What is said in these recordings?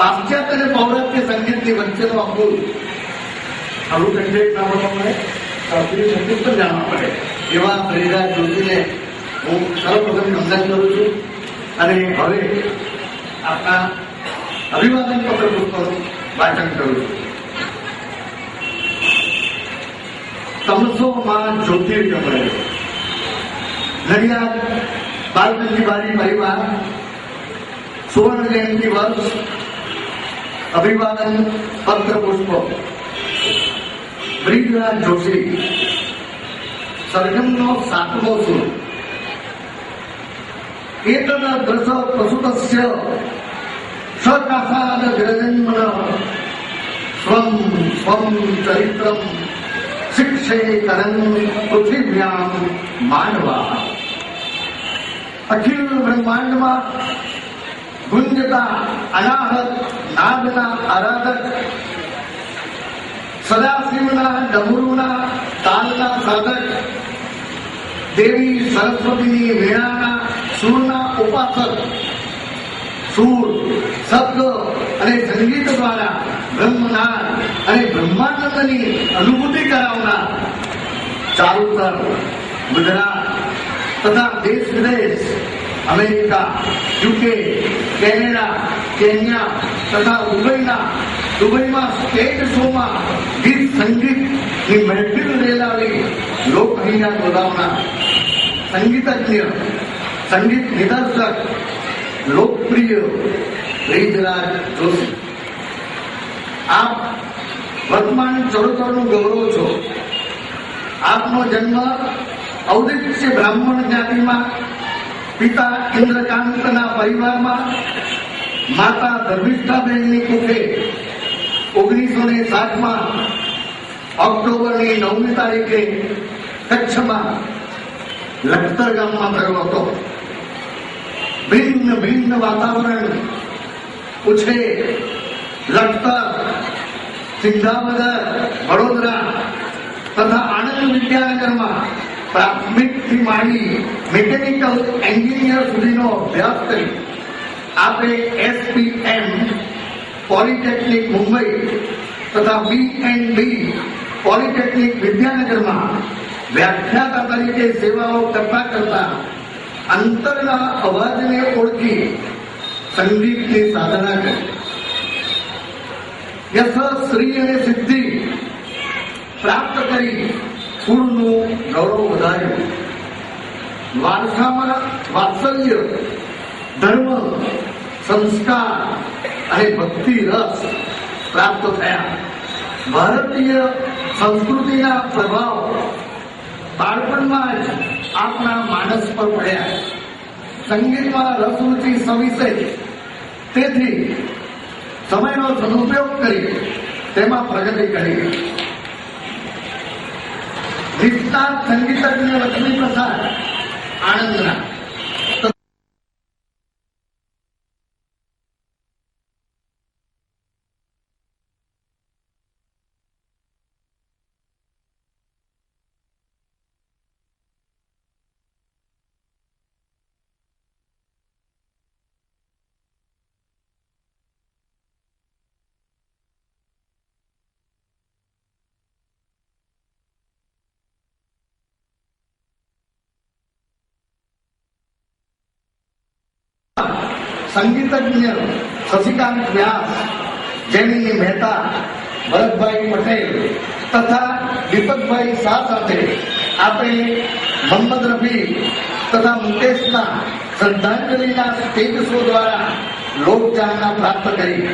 પાશ્ચાત્ય અને પૌરાત્ય સંગીતની વચ્ચેનો અમૂલ આવું કંઠેટ ના બનવા મળે, શાસ્ત્રીય સંગીત પણ જાણવા પડે એવા હરિરાજ જોશીને હું સર્વપ્રથમ નમન કરું છું અને હવે આપણા અભિવાદન પત્ર પુષ્પનું વાંચન કરું છું. તમસોમાં જ્યોતિર્ગમય નડિયાદ બાલગંજીબારી પરિવાર સુવર્ણ જયંતિ વર્ષ અભિવાદન પત્ર પુષ્પ બ્રિજરાજ જોશી સરગમનો 7મો સુર એતદ્રસ પ્રસુતસ્ય સકાશાદ વિરજન્મન સ્વમ સ્વમ ચરિત્રમ શિક્ષે કરન પૃથિવ્યામ માનવા. અખિલ બ્રહ્માંડમાં ગુંજતા અનાહત નાદના આરાધક સદાશિવના ડમરુના તાલના સાધક દેવી સરસ્વતીની વીણાના સૂરના ઉપાસક સૂર શબ્દ અને સંગીત દ્વારા બ્રહ્મનાદ અને બ્રહ્માનંદની અનુભૂતિ કરાવનાર ચારુતર ગુજરાત તથા દેશ વિદેશ અમેરિકા, યુકે, કેનેડા, કેન્યા તથા દુબઈમાં સ્ટેજ શોમાં ગીત સંગીતની મહેફિલ રેલાવી લોકહૈયા બોલાવનાર સંગીતજ્ઞ, સંગીત નિદર્શક, લોકપ્રિય બ્રિજરાજ જોશી. આપ વર્તમાન ચરોતરનું ગૌરવ છો. આપનો જન્મ ઔદિત્ય બ્રાહ્મણ જ્ઞાતિમાં, પિતા ઇન્દ્રકાંતના પરિવારમાં, માતા ધર્મિષ્ઠાબેનની કુખે 1907માં ઓક્ટોબરની 9મી તારીખે કચ્છમાં લખતર ગામમાં થયો હતો. ભિન્ન વાતાવરણ ઉછે લખતર, સિંધાવદર, વડોદરા તથા આણંદ વિદ્યાનગરમાં પ્રાથમિકથી માંડી મિકેનિકલ એન્જિનિયર સુધીનો અભ્યાસ કરી આપણે SPM પોલિટેકનિક મુંબઈ તથા B&B પોલિટેકનિક વિદ્યાનગરમાં વ્યાખ્યાતા તરીકે સેવાઓ કરતા કરતા અંતરના અવાજને ઓળખી સંગીતની સાધના કરી. યશ, શ્રી અને સિદ્ધિ પ્રાપ્ત કરી કુળનું ગૌરવ વધાર્યું. વારસામાં વાત્સલ્ય, ધર્મ, સંસ્કાર અને ભક્તિ રસ પ્રાપ્ત થયા. ભારતીય સંસ્કૃતિના પ્રભાવ બાળપણમાં જ આપણા માનસ પર પડ્યા. સંગીતમાં રસ રુચિ સવિષય, તેથી સમયનો સદુપયોગ કરી તેમાં પ્રગતિ કરી. નિષ્ણાત સંગીતજ્ઞ લક્ષ્મી પ્રસાદ આણંદના સંગીતજ્ઞ શશિકાંત વ્યાસ, જૈમિની મહેતા, ભરતભાઈ પટેલ તથા દીપકભાઈ શાહ સાથે આપણે મોહમ્મદ રફી તથા મુકેશના શ્રદ્ધાંજલિના સ્ટેજ શો દ્વારા લોકચાહના પ્રાપ્ત કરી.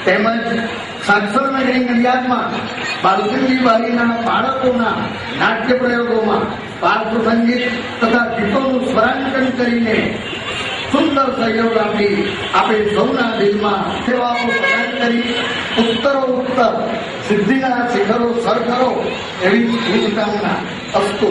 તેમજ સાક્ષરનગરી નડિયાદમાં બાલગંજીબારીના બાળકોના નાટ્ય પ્રયોગોમાં પાર્શ્વ સંગીત તથા ગીતોનું સ્વરાંકન કરીને સુંદર સહયોગ આપી આપણે સૌના દિલમાં સેવાઓ પ્રદાન કરી ઉત્તર સિદ્ધિના શિખરો સર કરો એવી શુભકામના. અસ્તુ.